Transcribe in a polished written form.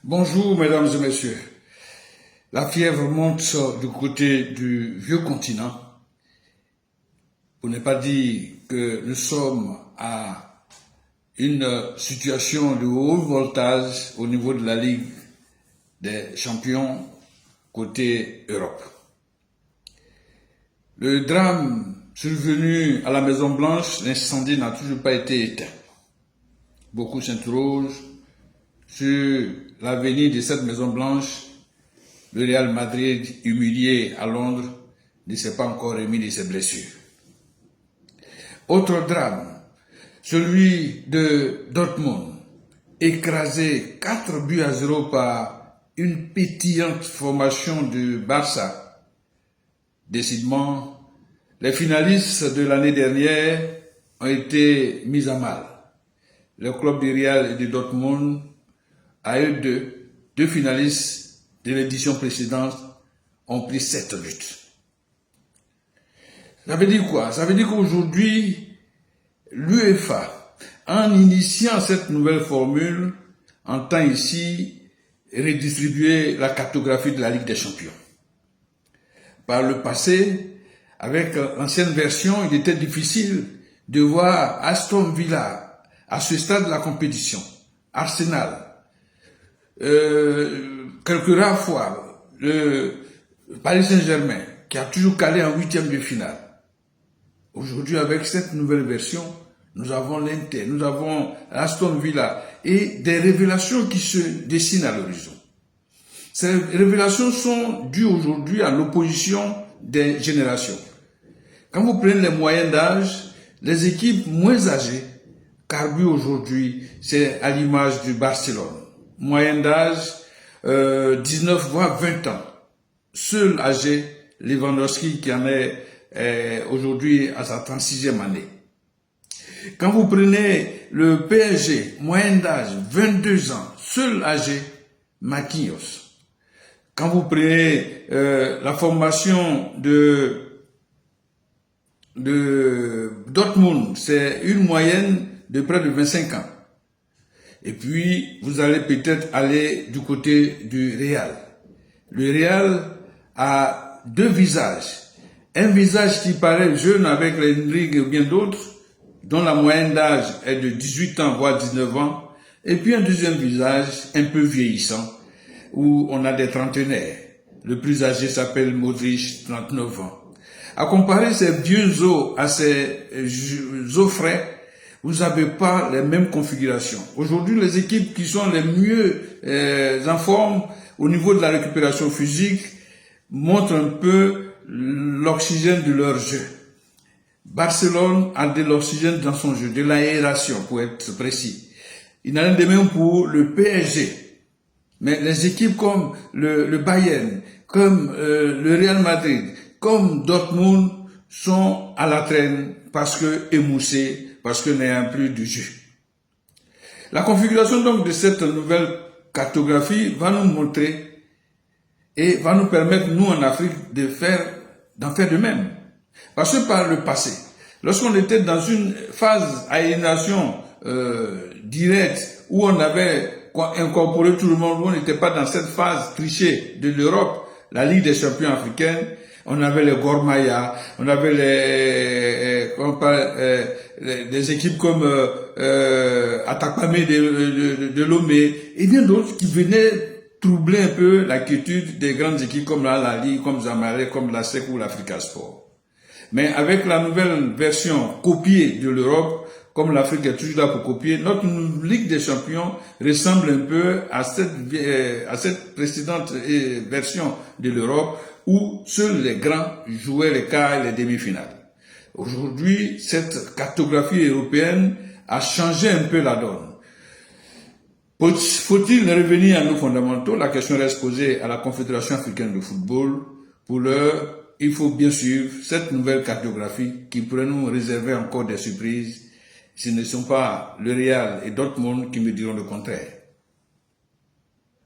Bonjour mesdames et messieurs. La fièvre monte du côté du vieux continent, pour ne pas dire que nous sommes à une situation de haut voltage au niveau de la Ligue des champions côté Europe. Le drame survenu à la Maison Blanche, l'incendie n'a toujours pas été éteint. Beaucoup s'interrogent sur l'avenir de cette Maison Blanche. Le Real Madrid, humilié à Londres, ne s'est pas encore remis de ses blessures. Autre drame, celui de Dortmund, écrasé 4-0 par une pétillante formation du Barça. Décidément, les finalistes de l'année dernière ont été mis à mal. Le club du Real et de Dortmund a eu deux finalistes de l'édition précédente ont pris 7 buts. Ça veut dire quoi? Ça veut dire qu'aujourd'hui, l'UEFA, en initiant cette nouvelle formule, entend ici redistribuer la cartographie de la Ligue des Champions. Par le passé, avec l'ancienne version, il était difficile de voir Aston Villa à ce stade de la compétition, Arsenal, quelques rares fois, le Paris Saint-Germain, qui a toujours calé en 8e de finale. Aujourd'hui, avec cette nouvelle version, nous avons l'Inter, nous avons Aston Villa et des révélations qui se dessinent à l'horizon. Ces révélations sont dues aujourd'hui à l'opposition des générations. Quand vous prenez les moyennes d'âge, les équipes moins âgées carburent aujourd'hui, c'est à l'image du Barcelone. Moyenne d'âge, 19 voire 20 ans. Seul âgé, Lewandowski qui en est aujourd'hui à sa 36e année. Quand vous prenez le PSG, moyenne d'âge, 22 ans, seul âgé, Marquinhos. Quand vous prenez la formation de Dortmund, c'est une moyenne de près de 25 ans. Et puis, vous allez peut-être aller du côté du Real. Le Real a deux visages. Un visage qui paraît jeune avec les Enrique et bien d'autres, dont la moyenne d'âge est de 18 ans, voire 19 ans. Et puis un deuxième visage un peu vieillissant, où on a des trentenaires. Le plus âgé s'appelle Modric, 39 ans. À comparer ces vieux os à ces os frais, vous n'avez pas les mêmes configurations. Aujourd'hui, les équipes qui sont les mieux en forme au niveau de la récupération physique montrent un peu l'oxygène de leur jeu. Barcelone a de l'oxygène dans son jeu, de l'aération pour être précis. Il n'en est de même pour le PSG. Mais les équipes comme le Bayern, comme le Real Madrid, comme Dortmund sont à la traîne parce que émoussés, parce que n'ayant plus de jeu. La configuration donc de cette nouvelle cartographie va nous montrer et va nous permettre, nous en Afrique, d'en faire de même. Parce que par le passé, lorsqu'on était dans une phase aliénation directe, où on avait incorporé tout le monde, où on n'était pas dans cette phase trichée de l'Europe, la Ligue des champions africaine, on avait les Gormaya, on avait des équipes comme Atakpamé de Lomé et bien d'autres qui venaient troubler un peu la quiétude des grandes équipes comme la Ligue, comme Zamalek, comme la SEC ou l'Africa Sport. Mais avec la nouvelle version copiée de l'Europe, comme l'Afrique est toujours là pour copier, notre Ligue des champions ressemble un peu à cette précédente version de l'Europe où seuls les grands jouaient les quarts et les demi-finales. Aujourd'hui, cette cartographie européenne a changé un peu la donne. Faut-il revenir à nos fondamentaux? La question reste posée à la Confédération africaine de football. Pour l'heure, il faut bien suivre cette nouvelle cartographie qui pourrait nous réserver encore des surprises. Ce ne sont pas le Real et Dortmund qui me diront le contraire.